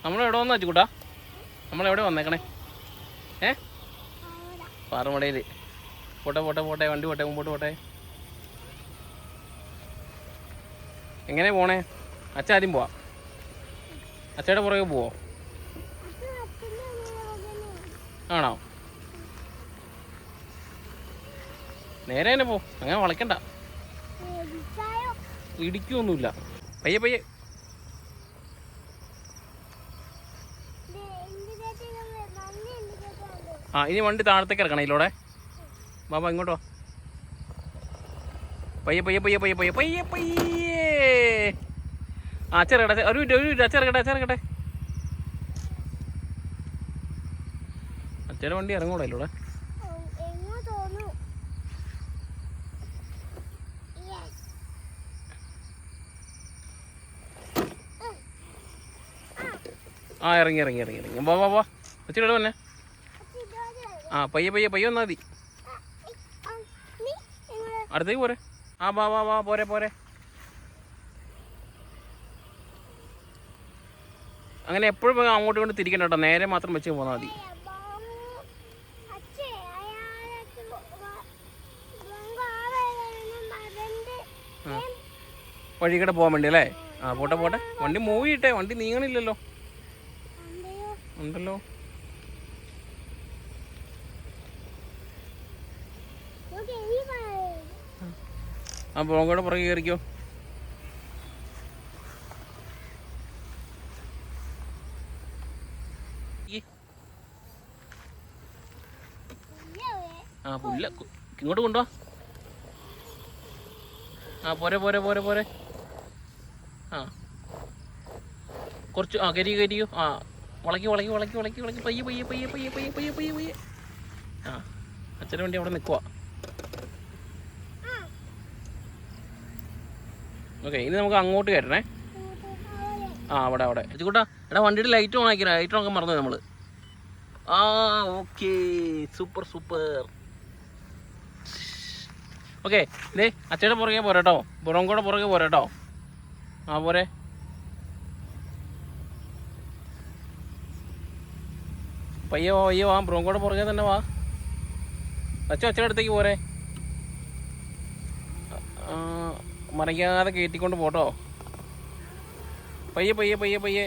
നമ്മളെവിടെ വന്നു വെച്ചുകൂട്ടാ? നമ്മളെവിടെ വന്നേക്കണേ? പാറമടയിൽ. പോട്ടെ പോട്ടെ പോട്ടെ, വണ്ടി പോട്ടെ, മുമ്പോട്ട് പോട്ടെ. എങ്ങനെ പോണേ? അച്ഛ ആദ്യം പോവാം. അച്ഛയുടെ പുറകെ പോവോ? ആണോ? നേരെ തന്നെ പോ, അങ്ങനെ വളയ്ക്കണ്ട. ഇടിക്കൊന്നുമില്ല. പയ്യെ പയ്യെ. ആ ഇനി വണ്ടി താഴത്തേക്ക് ഇറക്കണം ഇതിലൂടെ. ബാബാ ഇങ്ങോട്ടോ. പയ്യെ പയ്യെ പയ്യെ പയ്യെ പയ്യെ പയ്യെ പയ്യേ. ആ അച്ചിറക്കട്ടെ, ഒരു മിനിറ്റ് അച്ചിറക്കട്ടെ. അച്ഛയുടെ വണ്ടി ഇറങ്ങൂടാ ഇതിലൂടെ. ആ ഇറങ്ങി. വാ അച്ഛയുടെ വന്നെ. ആ പയ്യെ വന്നാൽ മതി. അടുത്തേക്ക് പോരെ. ആ വാ പോരെ. അങ്ങനെ എപ്പോഴും അങ്ങോട്ടും ഇങ്ങോട്ട് തിരിക്കണ്ട കേട്ടോ, നേരെ മാത്രം വെച്ച് പോന്നാൽ മതി. വഴി കൂടെ പോകാൻ വേണ്ടി അല്ലേ? ആ പോട്ടെ. വണ്ടി മൂവ് ചെയ്യട്ടെ, വണ്ടി നീങ്ങണില്ലല്ലോ. ഉണ്ടല്ലോ. ആ ബ്രോങ്കോടെ പുറകെ കയറിക്കോ. ആ പുല്ല ഇങ്ങോട്ട് കൊണ്ടുവാ. ആ പോരെ. ആ കുറച്ച് കരിയോ. ആ വളക്കി പയ്യെ. ആ അച്ഛൻ്റെ വണ്ടി അവിടെ നിൽക്കുക. ഓക്കെ ഇനി നമുക്ക് അങ്ങോട്ട് കയറ്റണേ. ആ അവിടെ ചേച്ചിക്കൂട്ടാ, എടാ വണ്ടിയുടെ ലൈറ്റ് ഓൺ ആക്കിയാ. ലൈറ്റ് ഓണാക്കാൻ മറന്നു നമ്മൾ. ആ ഓക്കെ സൂപ്പർ. ഓക്കെ ഇതേ അച്ഛയുടെ പുറകെ പോരാട്ടോ, ബ്രോങ്കോടെ പുറകെ പോരാട്ടോ. ആ പോരെ. പയ്യോ വാ, ബ്രോങ്കോടെ പുറകെ തന്നെ വാ. അച്ഛൻ്റെ അടുത്തേക്ക് പോരെ. മറിക്കാതെ കയറ്റിക്കൊണ്ട് പോട്ടോ. പയ്യെ. ആ പയ്യെ.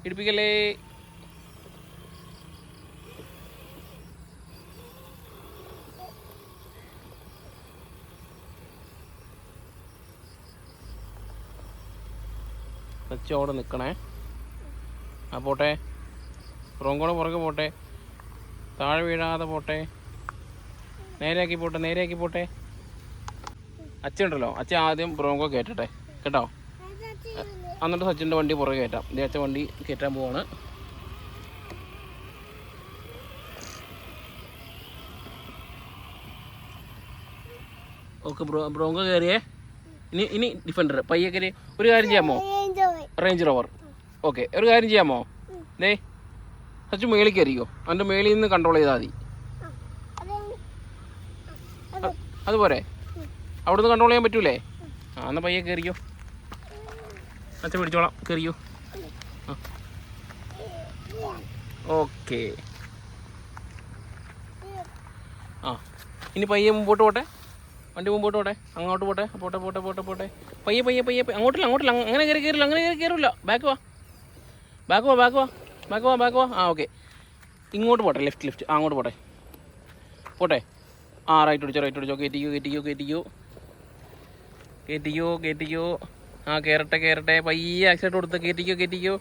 ഇടിപ്പിക്കല്ലേ. അവിടെ നിൽക്കണേ. ആ പോട്ടെ, ബ്രോങ്കോടെ പുറകെ പോട്ടെ, താഴെ വീഴാതെ പോട്ടെ, നേരെയാക്കി പോട്ടെ. അച്ഛൻ ഉണ്ടല്ലോ, അച്ഛൻ ആദ്യം ബ്രോങ്കോ കയറ്റട്ടെ കേട്ടോ, എന്നിട്ട് സച്ചിൻ്റെ വണ്ടി പുറകെ കയറ്റാം. ഇതേ അച്ഛൻ വണ്ടി കയറ്റാൻ പോവാണ്. ഓക്കെ ബ്രോങ്കോ കയറിയേ. ഇനി ഡിഫൻഡർ പയ്യെ കയറി. ഒരു കാര്യം ചെയ്യാമോ? Range rover. ഓക്കെ ഒരു കാര്യം ചെയ്യാമോ? ദേ സച്ച് മേളിൽ കയറിയോ, അതിൻ്റെ മേളിൽ നിന്ന് കൺട്രോൾ ചെയ്താൽ മതി. അതുപോലെ അവിടെ നിന്ന് കൺട്രോൾ ചെയ്യാൻ പറ്റൂലേ? ആ എന്നാൽ പയ്യെ കയറിയോ. അച്ഛൻ പിടിച്ചോളാം, കയറിയോ. ഓക്കെ ആ ഇനി പയ്യെ മുമ്പോട്ട് പോട്ടെ, വണ്ടി മുമ്പോട്ട് പോട്ടെ, അങ്ങോട്ട് പോട്ടെ. പയ്യെ അങ്ങോട്ടില്ല. അങ്ങനെ കയറില്ല. ബാക്ക് വാ. ആ ഓക്കെ ഇങ്ങോട്ട് പോട്ടെ, ലെഫ്റ്റ് ആ അങ്ങോട്ട് പോട്ടെ. ആ റൈറ്റ് പിടിച്ചോ. കയറ്റിക്കോ. ആ കയറട്ടെ. പയ്യെ ആക്സിഡൻറ്റ് കൊടുത്ത് കയറ്റിക്കോ.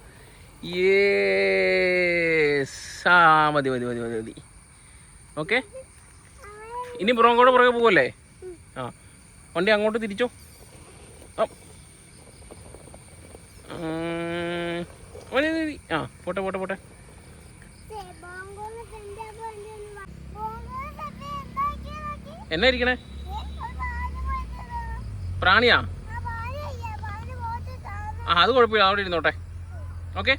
യേസ്. ആ മതി. ഓക്കെ ഇനി ബ്രോങ്കോടെ പുറകെ പോവല്ലേ? ആ വണ്ടി അങ്ങോട്ട് തിരിച്ചോ. ആ പോട്ടെ. എന്നാ ഇരിക്കണേ? പ്രാണിയാ? ആ അത് കുഴപ്പമില്ല, അവിടെ ഇരുന്നോട്ടെ. ഓക്കെ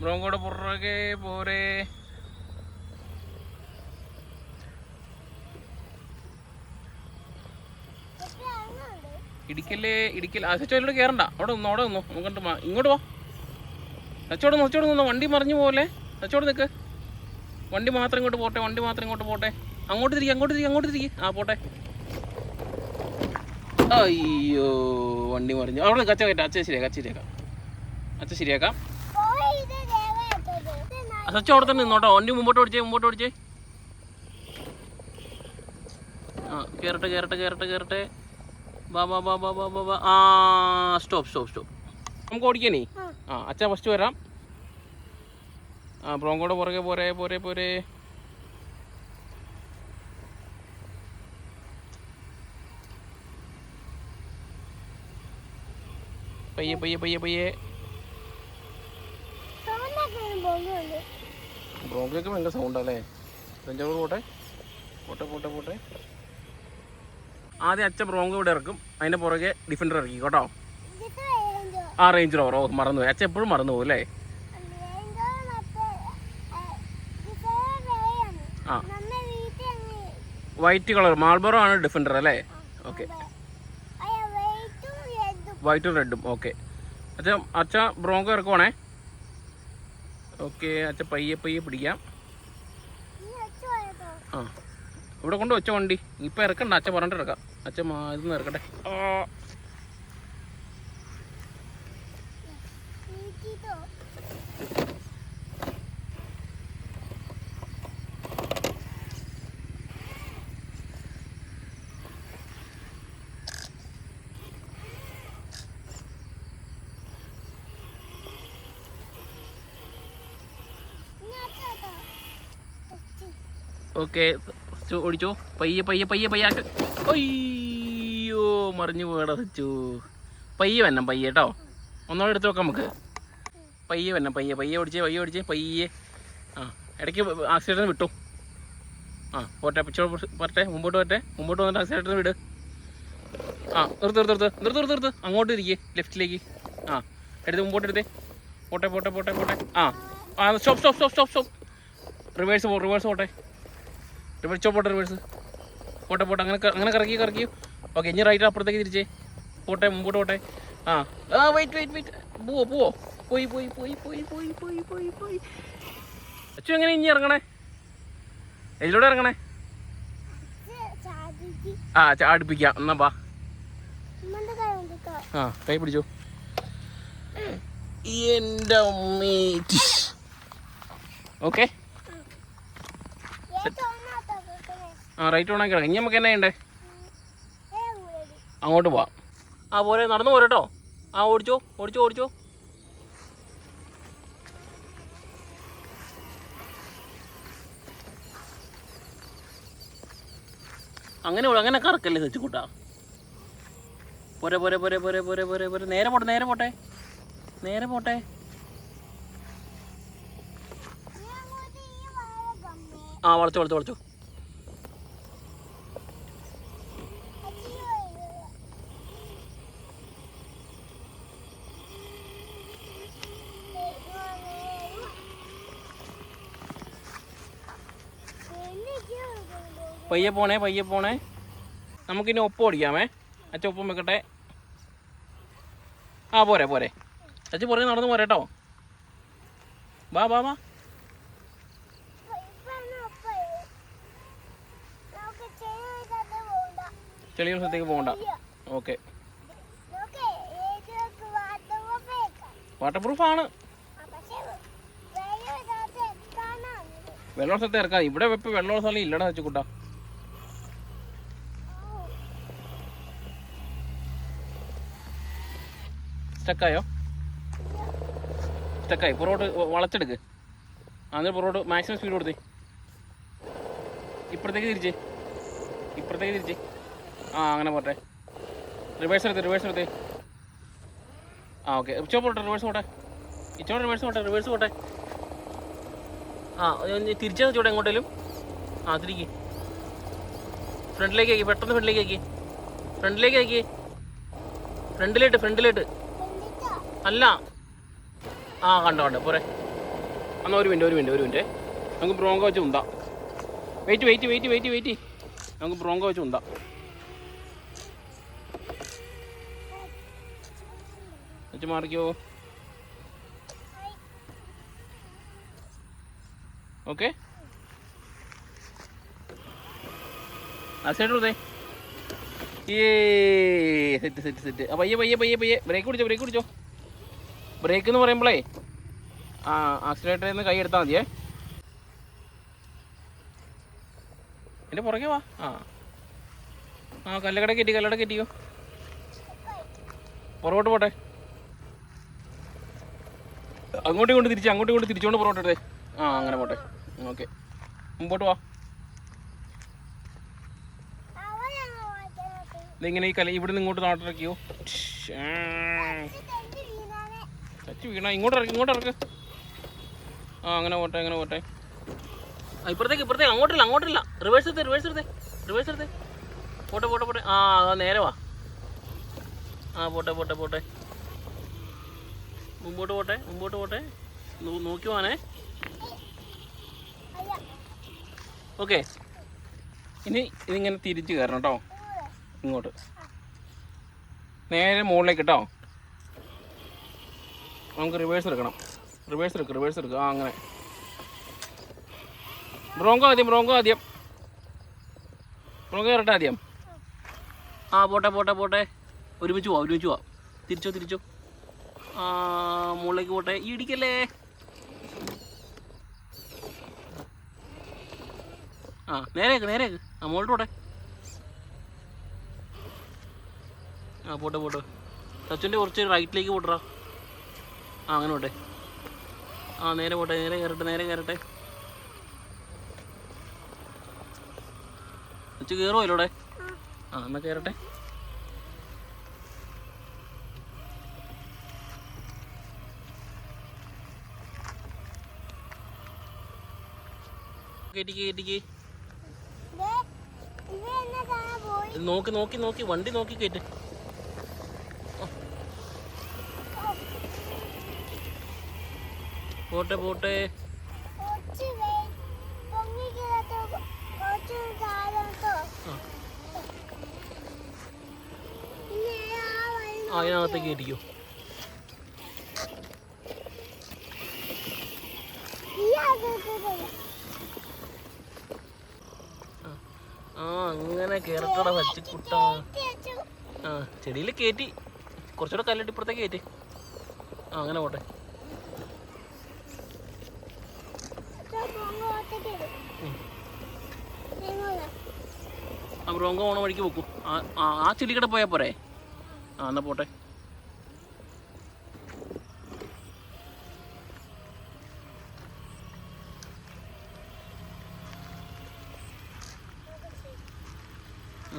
ബ്രോങ്കോടെ പുറകെ പോരെ. ഇടിക്കല്ലേ ഇടിക്കല്ലേ. സച്ചോയിലൂടെ കയറണ്ട, അവിടെ നിന്നോ അവിടെ നിന്നോ. നമുക്കുണ്ട് ഇങ്ങോട്ട് വാ. സച്ചോട് നിന്നോ, വണ്ടി മറിഞ്ഞു പോലെ. സച്ചോട് നിൽക്ക്. വണ്ടി മാത്രം ഇങ്ങോട്ട് പോട്ടെ, വണ്ടി മാത്രം ഇങ്ങോട്ട് പോട്ടെ. അങ്ങോട്ട് തിരികെ. ആ പോട്ടെ. അയ്യോ വണ്ടി മറിഞ്ഞു. അവിടെ കച്ച കയറ്റാം. അച്ഛൻ ശരിയാക്കാം. സച്ചു അവിടെ തന്നെ നിന്നോട്ടോ. വണ്ടി മുമ്പോട്ട് ഓടിച്ചേ. ആ കേറട്ടെ. ബാ. ആ സ്റ്റോപ്പ്. നമുക്ക് ഓടിക്കാനേ. ആ അച്ഛൻ ഫസ്റ്റ് വരാം. ആ ബ്രോങ്കോടെ പുറകെ പോരെ. പയ്യെ. ബ്രോങ്കോയ്ക്ക് ഭയങ്കര സൗണ്ടല്ലേ. രഞ്ജോട് പോട്ടെ. ആദ്യം അച്ഛൻ ബ്രോങ്കോ ഇവിടെ ഇറക്കും. അതിൻ്റെ പുറകെ ഡിഫൻഡർ ഇറക്കി കേട്ടോ. ആ റേഞ്ച് റോവർ. മറന്നുപോയി. അച്ഛൻ എപ്പോഴും മറന്നു പോകും അല്ലേ. ആ വൈറ്റ് കളർ മാൾബറോ ആണ് ഡിഫൻഡർ അല്ലേ. ഓക്കെ വൈറ്റും റെഡും. ഓക്കെ അച്ഛ ബ്രോങ്കോ ഇറക്കുവാണേ. ഓക്കെ അച്ഛ പയ്യെ പിടിക്കാം. ആ ഇവിടെ കൊണ്ട് വെച്ച വണ്ടി ഇപ്പം ഇറക്കണ്ട. അച്ഛൻ പറഞ്ഞിട്ട് ഇറക്കാം. അച്ഛൻ ഇതൊന്ന് ഇറക്കട്ടെ. ഓക്കെ ഓടിച്ചോ. പയ്യെ. അയ്യോ മറിഞ്ഞു പോയടാ സച്ചു. പയ്യെ കേട്ടോ. ഒന്നോടെ എടുത്ത് വെക്കാം നമുക്ക്. പയ്യെ ഓടിച്ചേ. പയ്യെ. ആ ഇടയ്ക്ക് ആക്സിഡൻറ്റ് വിട്ടു. ആ പോട്ടെ മുമ്പോട്ട് വന്നിട്ട് ആക്സിഡൻറ്റ് വിട്. ആ നിർത്ത്. അങ്ങോട്ട് ഇരിക്കേ ലെഫ്റ്റിലേക്ക്. ആ എടുത്ത് മുമ്പോട്ട് എടുത്തേ. പോട്ടെ. ആ സ്റ്റോപ്പ്. റിവേഴ്സ് പോട്ടെ. റിവേഴ്സ് പോട്ടെ. അങ്ങനെ കറക്കി. ഓക്കെ ഇനി റൈറ്റ് അപ്പുറത്തേക്ക് തിരിച്ചേ. മുമ്പോട്ട് പോട്ടെ. ആ വെയിറ്റ്. പോവോ. പോയി. അച്ചു എങ്ങനെ ഇനി ഇറങ്ങണേ? ഇതിലൂടെ ഇറങ്ങണേ. ആ ചാടിപ്പിക്കാം. എന്നാ ബാ. ആ കൈ പിടിച്ചോ. എൻ്റെ അമ്മേറ്റ്. ഓക്കെ ആ റൈറ്റ് ഓണാക്കി കിടക്കാം. ഇനി നമുക്ക് എന്നാ ചെയ്യണ്ടേ? അങ്ങോട്ട് പോവാം. ആ പോരെ നടന്നു പോരട്ടോ. ആ ഓടിച്ചോ. അങ്ങനെ കറക്കല്ലേ സച്ചുകൂട്ടാ. പോരെ. നേരെ പോട്ടെ. ആ വളച്ചോ. പയ്യെ പോണേ. നമുക്കിനി ഒപ്പം ഓടിക്കാമേ. അച്ഛൻ ഒപ്പം വെക്കട്ടെ. ആ പോരെ. അച്ഛൻ പുറകെ നടന്നു പോരട്ടോ. ബാ. ചെളിയുള്ള സ്ഥലത്തേക്ക് പോകണ്ട. ഓക്കെ വാട്ടർ പ്രൂഫാണ്. വെള്ളം സ്ഥലത്ത് ഇറക്കാം. ഇവിടെ വെപ്പ് വെള്ളമുള്ള സ്ഥലം ഇല്ലടാ വെച്ചുകൂട്ടാ. സ്റ്റക്കായി പുറകോട്ട് വളച്ചെടുക്ക്. അതിന് പുറകോട്ട് മാക്സിമം സ്പീഡ് കൊടുത്തേ. ഇപ്പുറത്തേക്ക് തിരിച്ചേ. ആ അങ്ങനെ പോട്ടെ. റിവേഴ്സ് എടുത്തേ. ആ ഓക്കെ റിവേഴ്സ് പോട്ടെ. ആ തിരിച്ചാ ചൂടെ എങ്ങോട്ടേലും. ആ തിരിക്ക്. ഫ്രണ്ടിലേക്ക് ആക്കി. പെട്ടെന്ന് ഫ്രണ്ടിലേക്ക് ആക്കി. ഫ്രണ്ടിലേട്ട് അല്ല. ആ കണ്ടോ പോരെ. എന്നാൽ ഒരു മിനിറ്റ് നമുക്ക് ബ്രോങ്കോ വെച്ച് ഉന്താം. വെയിറ്റ് നമുക്ക് ബ്രോങ്കോ വെച്ച് ഉന്താം. വെച്ച് മാറിക്കോ. ഓക്കെ, ആ സൈഡ് കൊടുത്തേ. Set set set. ആ പയ്യെ പയ്യെ പയ്യെ പയ്യെ ബ്രേക്ക് പിടിച്ചോ, ബ്രേക്ക് പിടിച്ചോ. ബ്രേക്ക് എന്ന് പറയുമ്പോഴേ ആക്സിലേറ്ററിൽ നിന്ന് കൈ എടുത്താൽ മതിയേ. എൻ്റെ പുറകെ വാ. കല്ലട കയറ്റി, കല്ലട കയറ്റിയോ. പുറകോട്ട് പോട്ടെ. അങ്ങോട്ടും കൊണ്ട് തിരിച്ച്, അങ്ങോട്ടും കൊണ്ട് തിരിച്ചുകൊണ്ട് പുറകോട്ട് എടുത്തേ. അങ്ങനെ പോട്ടെ. ഓക്കെ, മുമ്പോട്ട് വാ. ഇതിങ്ങനെ ഈ ഇവിടെ നിന്ന് ഇങ്ങോട്ട് നാട്ടിറക്കിയോ. ചച്ചു വീണ. ഇങ്ങോട്ട് ഇറക്കി, ഇങ്ങോട്ട് ഇറക്ക്. അങ്ങനെ പോട്ടെ, അങ്ങനെ പോട്ടെ. ഇപ്പുറത്തേക്ക്, ഇപ്പുറത്തേക്ക്. അങ്ങോട്ടില്ല, അങ്ങോട്ടില്ല. റിവേഴ്സ് എടുത്തേ, റിവേഴ്സ് എടുത്തേ, റിവേഴ്സ് എടുത്തേ. പോട്ടെ പോട്ടെ പോട്ടെ. നേരെ വാ. പോട്ടെ പോട്ടെ പോട്ടെ. മുമ്പോട്ട് പോട്ടെ, മുമ്പോട്ട് പോട്ടെ. നോക്കി പോവാനേ. ഓക്കെ, ഇനി ഇതിങ്ങനെ തിരിച്ച് കയറണം കേട്ടോ. ഇങ്ങോട്ട് നേരെ മുകളിലേക്ക് കേട്ടോ. നമുക്ക് റിവേഴ്സ് എടുക്കണം. റിവേഴ്സ് എടുക്കുക, റിവേഴ്സ് എടുക്കുക. അങ്ങനെ ബ്രോങ്കോ ആദ്യം, ബ്രോങ്കോ ആദ്യം. ബ്രോങ്കോ കയറട്ടെ ആദ്യം. പോട്ടെ പോട്ടെ പോട്ടെ. ഒരുമിച്ച് പോവാം, ഒരുമിച്ച് പോവാം. തിരിച്ചോ, തിരിച്ചോ. മുകളിലേക്ക് പോട്ടെ. ഇടിക്കല്ലേ. നേരേക്ക്, നേരേക്ക്. മുകളിൽ പോട്ടെ. പോട്ടെ പോട്ടെ. സച്ചിൻ്റെ കുറച്ച് റൈറ്റിലേക്ക് പോട്ടറാ. അങ്ങനെ പോട്ടെ. നേരെ പോട്ടെ, നേരെ കയറട്ടെ, നേരെ കയറട്ടെ. സച്ച് കയറുമോ അതിലൂടെ? എന്നാൽ കയറട്ടെ. കേട്ടിക്ക്, കേട്ടിക്ക്. നോക്കി നോക്കി നോക്കി, വണ്ടി നോക്കി കയറ്റ്. പോട്ടെ പോട്ടെ. അതിനകത്തേക്ക് കയറ്റിക്കോ. അങ്ങനെ കയറട്ടട വച്ചിക്കുട്ട. ചെടിയിൽ കയറ്റി. കുറച്ചുകൂടെ കല്ലിട്ട് ഇപ്പുറത്തേക്ക് കയറ്റി. അങ്ങനെ പോട്ടെ. ബ്രോങ്കോ ഓണ വഴിക്ക് വെക്കും. ചെടിക്കടെ പോയാൽ പോരെ. എന്നാ പോട്ടെ.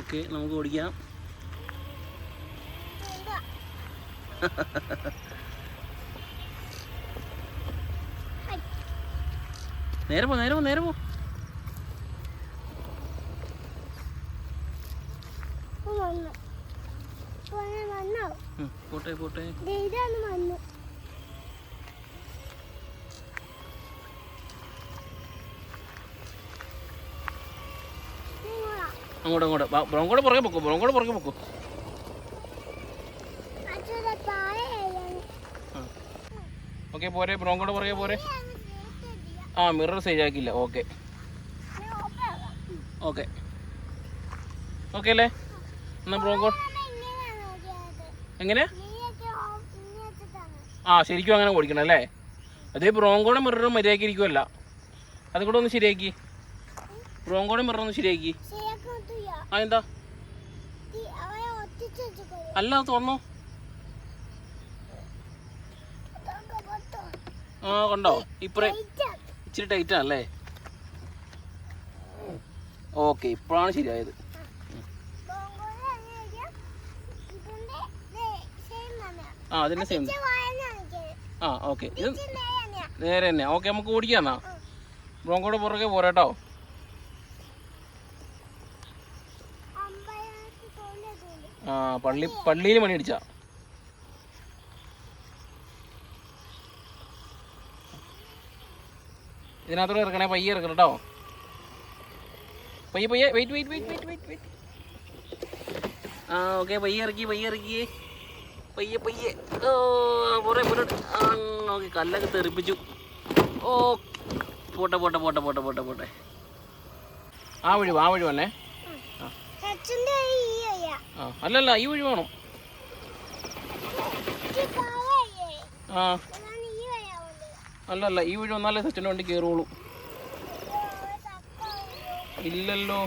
ഓക്കെ, നമുക്ക് ഓടിക്കാം. നേരെ പോ, നേരെ പോ, നേരെ പോ. പോട്ടെ പോട്ടെ. അങ്ങോട്ട് അങ്ങോട്ട്. ബ്രോങ്കോടെ പുറകെ പൊക്കോ, ബ്രോങ്കോടെ പുറകെ പൊക്കോ. ഓക്കെ പോരെ, ബ്രോങ്കോടെ പുറകെ പോരെ. മിറർ ശരിയാക്കില്ല. ഓക്കെ ഓക്കെ ഓക്കെ അല്ലേ. എന്നാ ബ്രോങ്കോ എങ്ങനെ? ശരിക്കും അങ്ങനെ ഓടിക്കണം അല്ലേ. അതേ ബ്രോങ്കോടെ മിററും മര്യാദയ്ക്ക് ഇരിക്കുമല്ല. അത് കൂടെ ഒന്ന് ശരിയാക്കി. ബ്രോങ്കോടെ മിറർ ഒന്ന് ശരിയാക്കി. എന്താ? അല്ല, അത് തുറന്നോ. കണ്ടോ ഇപ്പറേ ഇച്ചിരി ടൈറ്റാണല്ലേ. ഓക്കെ, ഇപ്പോഴാണ് ശരിയായത്. അതിൻ്റെ സെയിം. ഓക്കെ, ഇത് നേരെ തന്നെ. ഓക്കെ, നമുക്ക് ഓടിക്കാന്നാ. ബ്രോങ്കോടെ പുറകെ പോരാട്ടോ. പള്ളിയിൽ മണി അടിച്ചാ. ഇതിനകത്തോടെ ഇറക്കണേ. പയ്യെ ഇറക്കണം കേട്ടോ. പയ്യെ പയ്യെ. Wait wait wait wait wait wait. Okay, പയ്യെ ഇറക്കി, പയ്യെ ഇറക്കി. പയ്യെ പയ്യെ. ഓ പോരെ പോരെ. നോക്കി കല്ലൊക്കെ തെറിപ്പിച്ചു. ഓ പോട്ടെ പോട്ടെ പോട്ടെ പോട്ടെ പോട്ടെ പോട്ടെ. ആ വഴി വന്നേ. അല്ലല്ല ഈ വഴി വേണം. ആ അല്ലല്ല ഈ വഴി വന്നാലേ സച്ചിൻ്റെ വണ്ടി കയറുള്ളൂ. ഇല്ലല്ലോ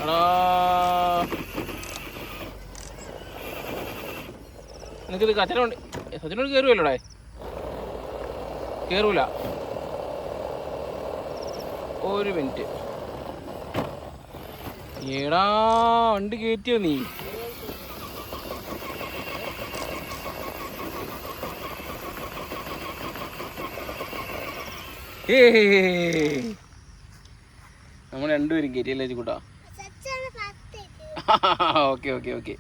എടാ, നിനക്കിത് അച്ഛനെ വണ്ടി സച്ചിൻ്റെ വണ്ടി കയറുമല്ലോടെ? കയറൂല. ഒരു മിനിറ്റ്. ഏടാ വണ്ടി കയറ്റിയോ നീ? നമ്മൾ രണ്ടുപേരും കയറ്റിയല്ലേ കൂട്ടാ? Okay okay okay.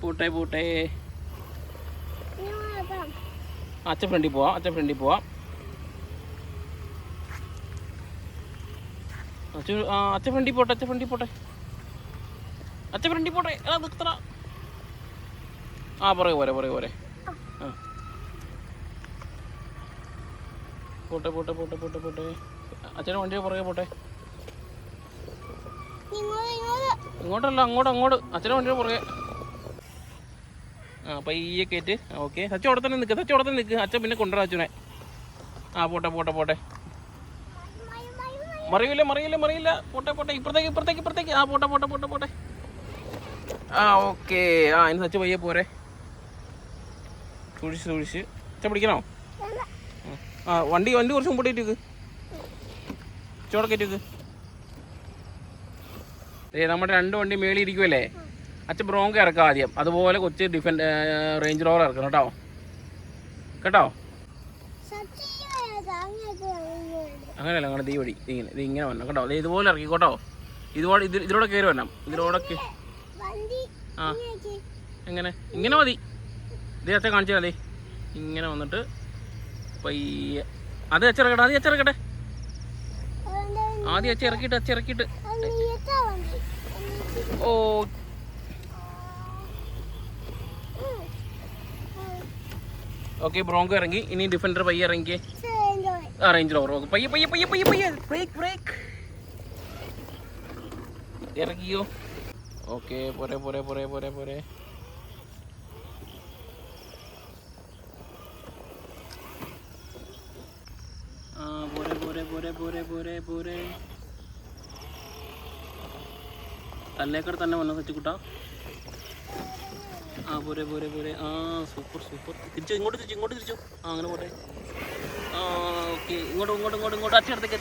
പോട്ടെ പോട്ടെ. അച്ഛൻ ഫ്രണ്ടിൽ പോവാം. അച്ഛൻ ഫ്രണ്ടിൽ പോവാം. അച്ഛൻ ഫ്രണ്ടിൽ പോട്ടെ. അച്ഛൻ ഫ്രണ്ടിൽ പോട്ടെ. അച്ഛൻ ഫ്രണ്ടിൽ പോട്ടെ. നിർത്തറ. പുറകെ പോരെ പുറകെ പോരെ. പോട്ടെ പോട്ടെ പോട്ടെ പോട്ടെ പോട്ടെ. അച്ഛൻ്റെ വണ്ടിയെ പുറകെ പോട്ടെ. ഇങ്ങോട്ടല്ല അങ്ങോട്ട്. അച്ഛൻ്റെ വണ്ടിയുടെ പുറകെ. പയ്യെ കയറ്റ്. ഓക്കെ. സച്ച അവിടെ തന്നെ നിൽക്ക്. അച്ഛൻ പിന്നെ കൊണ്ടുവരാം അച്ഛനെ. പോട്ടെ പോട്ടെ പോട്ടെ. മറിയില്ല. പോട്ടെ പോട്ടെ. ഇപ്പുറത്തേക്ക്. പോട്ടെ പോട്ടെ പോട്ടെ പോട്ടെ. ഓക്കെ. ഇനി സച്ച പയ്യെ പോരെ. സൂക്ഷിച്ച്. അച്ഛൻ പിടിക്കണോ? വണ്ടി കുറച്ച് മുമ്പോട്ടേക്ക്. ചോടക്കേറ്റ്. നമ്മുടെ 2 വണ്ടി മേളിൽ ഇരിക്കുമല്ലേ? അച്ഛൻ ബ്രോങ്കോ ഇറക്കാം ആദ്യം. അതുപോലെ കൊച്ച് റേഞ്ച് റോവർ ഇറക്കണം കേട്ടോ. അങ്ങനെയല്ല അങ്ങനെ ഈ വഴി ഇങ്ങനെ വരണം കേട്ടോ. ഇതുപോലെ ഇറക്കിക്കോട്ടോ. ഇതിലൂടെ കയറി വരണം. ഇതിലൂടെ ഇങ്ങനെ മതി. ഇത് അച്ഛൻ കാണിച്ചാൽ മതി. ഇങ്ങനെ വന്നിട്ട് പയ്യെ അത് അച്ചിറക്കട്ടെ. ആദ്യം അച്ചിറക്കിയിട്ട്. ഓ ഓക്കെ. ബ്രോങ്കോ ഇറങ്ങി. ഇനി ഡിഫൻഡർ പയ്യെ ഇറങ്ങി. Range rover. ഓക്കെ. പയ്യെ. ബ്രേക്ക് ഇറക്കിയോ? ഓക്കെ. പോരെ. പോരെ. തല്ലേക്കട തന്നെ വന്ന സച്ചിക്കുട്ടാ. പോരെ. സൂപ്പർ. ഇങ്ങോട്ട് തിരിച്ചു. അങ്ങനെ പോട്ടെ. ഓക്കെ. ഇങ്ങോട്ട് അച്ചടത്തേക്ക്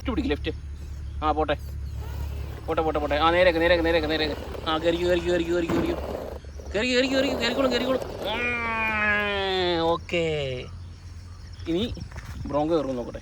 പിടിക്കും. ലെഫ്റ്റ്. പോട്ടെ. നേരേക്ക്. കയറിക്കോളും. ഓക്കെ. ഇനി ബ്രോങ്കോ കയറും നോക്കട്ടെ.